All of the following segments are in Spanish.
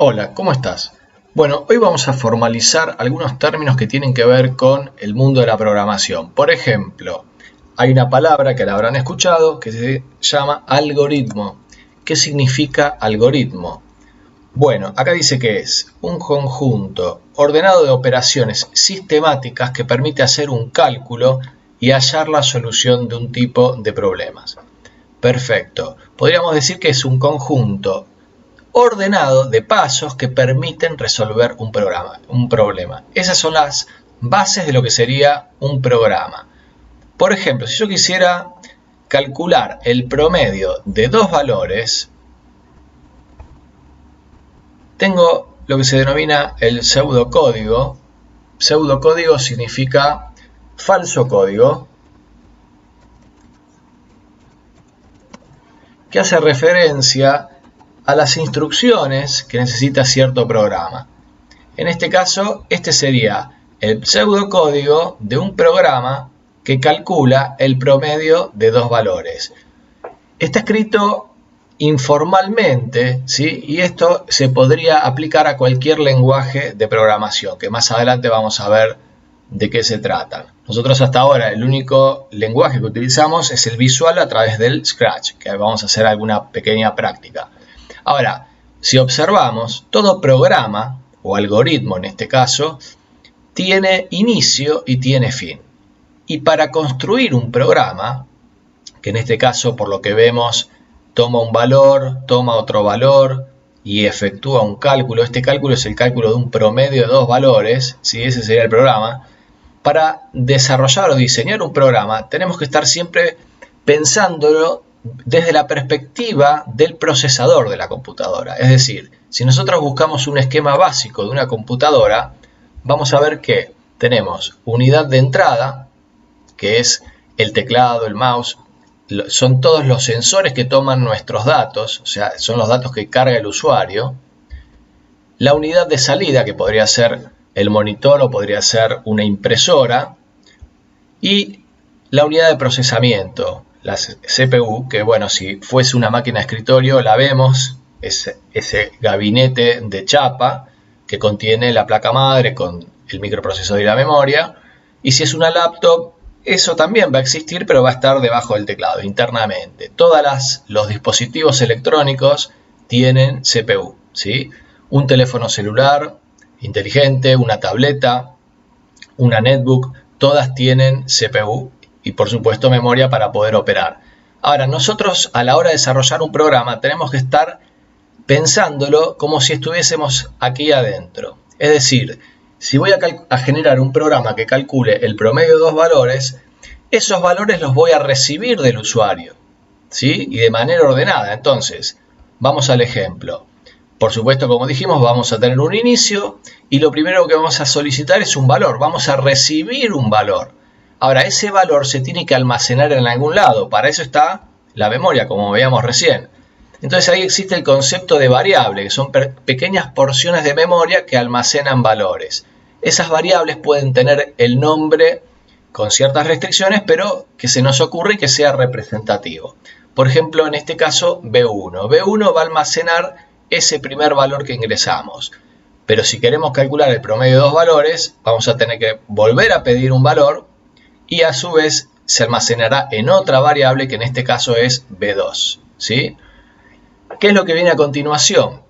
Hola, ¿cómo estás? Bueno, hoy vamos a formalizar algunos términos que tienen que ver con el mundo de la programación. Por ejemplo, hay una palabra que la habrán escuchado que se llama algoritmo. ¿Qué significa algoritmo? Bueno, acá dice que es un conjunto ordenado de operaciones sistemáticas que permite hacer un cálculo y hallar la solución de un tipo de problemas. Perfecto. Podríamos decir que es un conjunto ordenado de pasos que permiten resolver un problema. Esas son las bases de lo que sería un programa. Por ejemplo, si yo quisiera calcular el promedio de dos valores, tengo lo que se denomina el pseudocódigo. Pseudocódigo significa falso código, que hace referencia a las instrucciones que necesita cierto programa. En este caso, este sería el pseudocódigo de un programa que calcula el promedio de dos valores. Está escrito informalmente, ¿sí? Y esto se podría aplicar a cualquier lenguaje de programación, que más adelante vamos a ver de qué se trata. Nosotros hasta ahora el único lenguaje que utilizamos es el visual a través del Scratch, que vamos a hacer alguna pequeña práctica. Ahora, si observamos, todo programa, o algoritmo en este caso, tiene inicio y tiene fin. Y para construir un programa, que en este caso por lo que vemos toma un valor, toma otro valor y efectúa un cálculo, este cálculo es el cálculo de un promedio de dos valores, ¿sí? Ese sería el programa. Para desarrollar o diseñar un programa tenemos que estar siempre pensándolo desde la perspectiva del procesador de la computadora. Es decir, si nosotros buscamos un esquema básico de una computadora, vamos a ver que tenemos unidad de entrada, que es el teclado, el mouse, son todos los sensores que toman nuestros datos, o sea, son los datos que carga el usuario. La unidad de salida, que podría ser el monitor o podría ser una impresora. Y la unidad de procesamiento, la CPU, que bueno, si fuese una máquina de escritorio la vemos, es ese gabinete de chapa que contiene la placa madre con el microprocesador y la memoria. Y si es una laptop, eso también va a existir, pero va a estar debajo del teclado, internamente. Todos los dispositivos electrónicos tienen CPU, ¿sí? Un teléfono celular inteligente, una tableta, una netbook, todas tienen CPU y por supuesto memoria para poder operar. Ahora, nosotros a la hora de desarrollar un programa tenemos que estar pensándolo como si estuviésemos aquí adentro. Es decir, si voy a generar un programa que calcule el promedio de dos valores, esos valores los voy a recibir del usuario, ¿sí? Y de manera ordenada. Entonces, vamos al ejemplo. Por supuesto, como dijimos, vamos a tener un inicio y lo primero que vamos a solicitar es un valor. Vamos a recibir un valor. Ahora, ese valor se tiene que almacenar en algún lado. Para eso está la memoria, como veíamos recién. Entonces ahí existe el concepto de variable, que son pequeñas porciones de memoria que almacenan valores. Esas variables pueden tener el nombre con ciertas restricciones, pero que se nos ocurre que sea representativo. Por ejemplo, en este caso, B1. B1 va a almacenar ese primer valor que ingresamos. Pero si queremos calcular el promedio de dos valores, vamos a tener que volver a pedir un valor y a su vez se almacenará en otra variable que en este caso es B2, ¿sí? ¿Qué es lo que viene a continuación?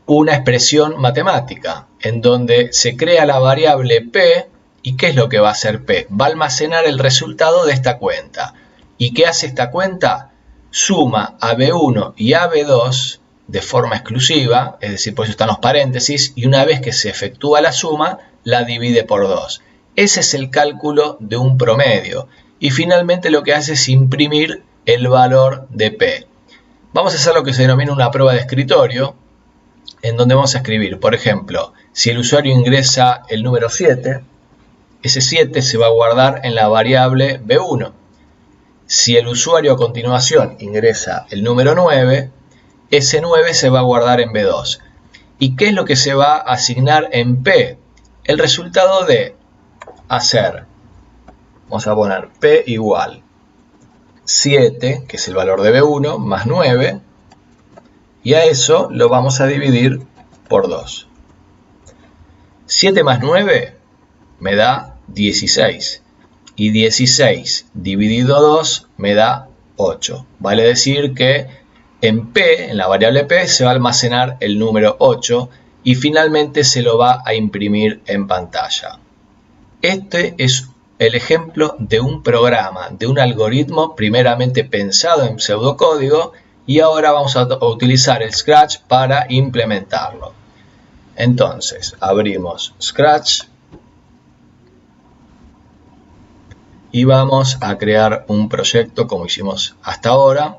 Una expresión matemática en donde se crea la variable P. ¿Y qué es lo que va a hacer P? Va a almacenar el resultado de esta cuenta. ¿Y qué hace esta cuenta? Suma a B1 y a B2 de forma exclusiva, es decir, por eso están los paréntesis, y una vez que se efectúa la suma, la divide por 2. Ese es el cálculo de un promedio. Y finalmente lo que hace es imprimir el valor de P. Vamos a hacer lo que se denomina una prueba de escritorio, en donde vamos a escribir, por ejemplo, si el usuario ingresa el número 7, ese 7 se va a guardar en la variable B1. Si el usuario a continuación ingresa el número 9, ese 9 se va a guardar en B2. ¿Y qué es lo que se va a asignar en P? El resultado de hacer, vamos a poner P igual 7, que es el valor de B1, más 9, y a eso lo vamos a dividir por 2. 7 más 9 me da 16. Y 16 dividido 2 me da 8. Vale decir que en P, en la variable P, se va a almacenar el número 8 y finalmente se lo va a imprimir en pantalla. Este es el ejemplo de un programa, de un algoritmo primeramente pensado en pseudocódigo y ahora vamos a utilizar el Scratch para implementarlo. Entonces, abrimos Scratch y vamos a crear un proyecto como hicimos hasta ahora.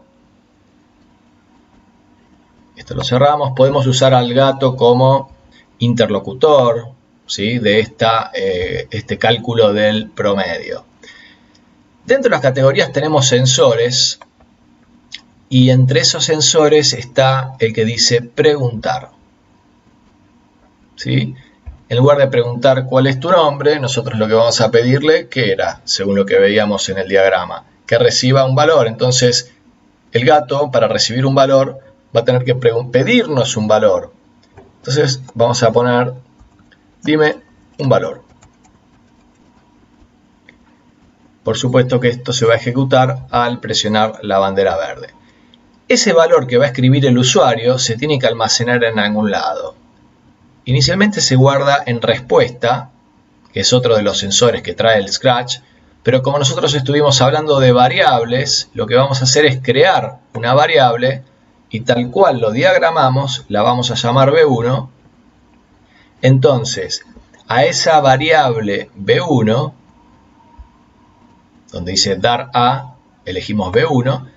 Esto lo cerramos. Podemos usar al gato como interlocutor, ¿sí?, de este cálculo del promedio. Dentro de las categorías tenemos sensores y entre esos sensores está el que dice preguntar, ¿sí? En lugar de preguntar cuál es tu nombre, nosotros lo que vamos a pedirle, ¿qué era? Según lo que veíamos en el diagrama, que reciba un valor. Entonces, el gato, para recibir un valor, va a tener que pedirnos un valor. Entonces, vamos a poner, dime un valor. Por supuesto que esto se va a ejecutar al presionar la bandera verde. Ese valor que va a escribir el usuario se tiene que almacenar en algún lado. Inicialmente se guarda en respuesta, que es otro de los sensores que trae el Scratch, pero como nosotros estuvimos hablando de variables, lo que vamos a hacer es crear una variable y tal cual lo diagramamos, la vamos a llamar B1. Entonces, a esa variable B1, donde dice dar a, elegimos B1,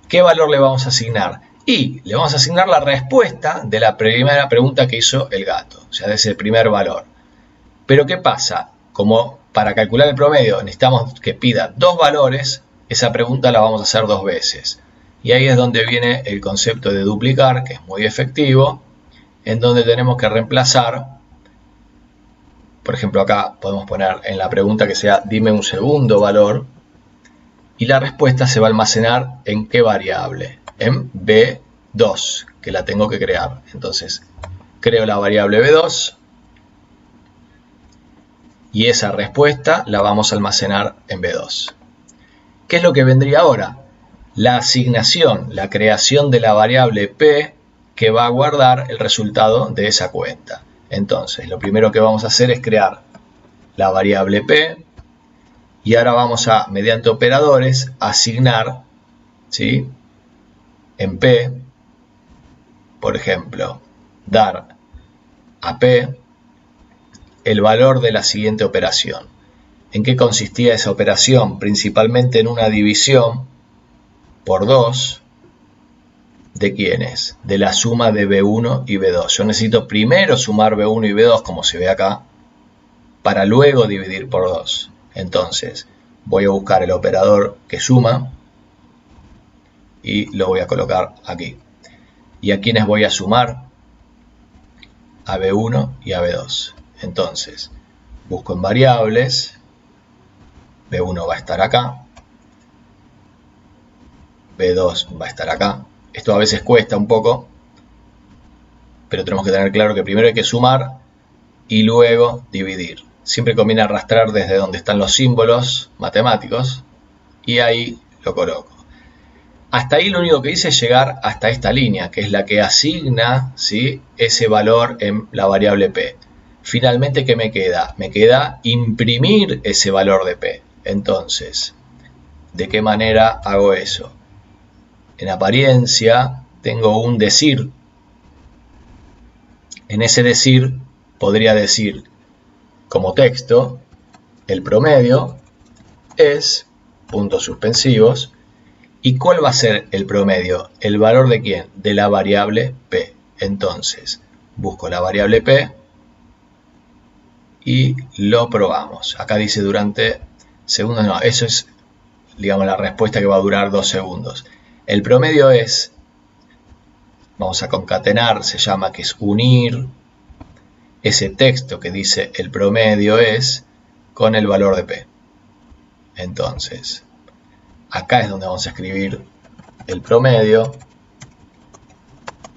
¿qué valor le vamos a asignar? Y le vamos a asignar la respuesta de la primera pregunta que hizo el gato, o sea, de ese primer valor. Pero ¿qué pasa? Como para calcular el promedio necesitamos que pida dos valores, esa pregunta la vamos a hacer dos veces. Y ahí es donde viene el concepto de duplicar, que es muy efectivo, en donde tenemos que reemplazar, por ejemplo acá podemos poner en la pregunta que sea dime un segundo valor, y la respuesta se va a almacenar en qué variable, en B2, que la tengo que crear. Entonces creo la variable B2 y esa respuesta la vamos a almacenar en B2. ¿Qué es lo que vendría ahora? La asignación, la creación de la variable P que va a guardar el resultado de esa cuenta. Entonces, lo primero que vamos a hacer es crear la variable P y ahora vamos a, mediante operadores, asignar, ¿sí?, en P, por ejemplo, dar a P el valor de la siguiente operación. ¿En qué consistía esa operación? Principalmente en una división por 2 de ¿quiénes? De la suma de B1 y B2. Yo necesito primero sumar B1 y B2, como se ve acá, para luego dividir por 2. Entonces, voy a buscar el operador que suma y lo voy a colocar aquí. ¿Y a quiénes voy a sumar? A B1 y a B2. Entonces, busco en variables, B1 va a estar acá, B2 va a estar acá. Esto a veces cuesta un poco, pero tenemos que tener claro que primero hay que sumar y luego dividir. Siempre conviene arrastrar desde donde están los símbolos matemáticos y ahí lo coloco. Hasta ahí lo único que hice es llegar hasta esta línea, que es la que asigna, ¿sí?, ese valor en la variable P. Finalmente, ¿qué me queda? Me queda imprimir ese valor de P. Entonces, ¿de qué manera hago eso? En apariencia tengo un decir. En ese decir podría decir como texto, el promedio es, puntos suspensivos, ¿y cuál va a ser el promedio? ¿El valor de quién? De la variable P. Entonces, busco la variable P y lo probamos. Acá dice durante segundos, no, eso es, digamos, la respuesta que va a durar 2 segundos. El promedio es, vamos a concatenar, se llama que es unir ese texto que dice el promedio es con el valor de P. Entonces, acá es donde vamos a escribir el promedio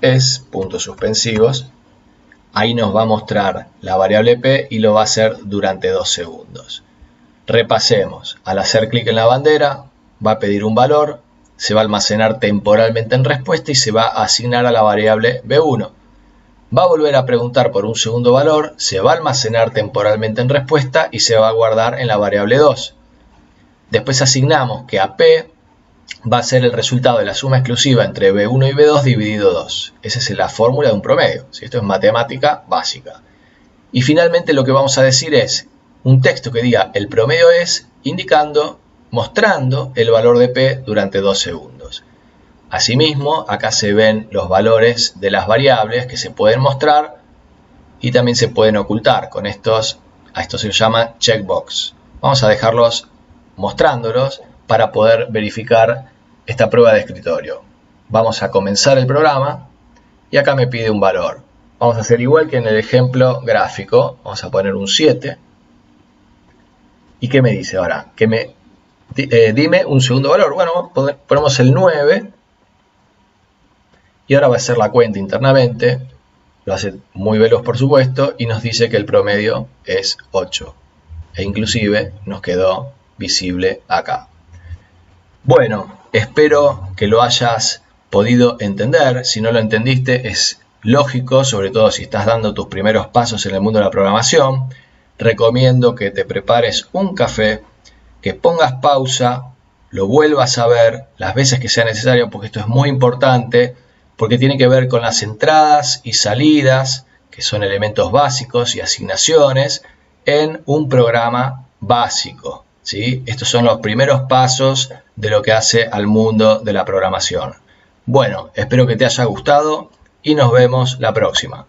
es, puntos suspensivos, Ahí nos va a mostrar la variable p y lo va a hacer durante 2 segundos. Repasemos. Al hacer clic en la bandera, va a pedir un valor, se va a almacenar temporalmente en respuesta y se va a asignar a la variable b1. Va a volver a preguntar por un segundo valor, se va a almacenar temporalmente en respuesta y se va a guardar en la variable 2. Después asignamos que a p va a ser el resultado de la suma exclusiva entre b1 y b2 dividido 2. Esa es la fórmula de un promedio. Esto es matemática básica. Y finalmente lo que vamos a decir es un texto que diga el promedio es, mostrando el valor de p durante 2 segundos. Asimismo, acá se ven los valores de las variables que se pueden mostrar y también se pueden ocultar. A esto se les llama checkbox. Vamos a dejarlos mostrándolos para poder verificar esta prueba de escritorio. Vamos a comenzar el programa y acá me pide un valor. Vamos a hacer igual que en el ejemplo gráfico. Vamos a poner un 7. ¿Y qué me dice ahora? Dime un segundo valor. Bueno, ponemos el 9. Y ahora va a hacer la cuenta internamente. Lo hace muy veloz, por supuesto. Y nos dice que el promedio es 8. E inclusive nos quedó visible acá. Bueno, espero que lo hayas podido entender. Si no lo entendiste, es lógico, sobre todo si estás dando tus primeros pasos en el mundo de la programación. Recomiendo que te prepares un café, que pongas pausa, lo vuelvas a ver las veces que sea necesario, porque esto es muy importante, porque tiene que ver con las entradas y salidas, que son elementos básicos y asignaciones, en un programa básico. ¿Sí? Estos son los primeros pasos de lo que hace al mundo de la programación. Bueno, espero que te haya gustado y nos vemos la próxima.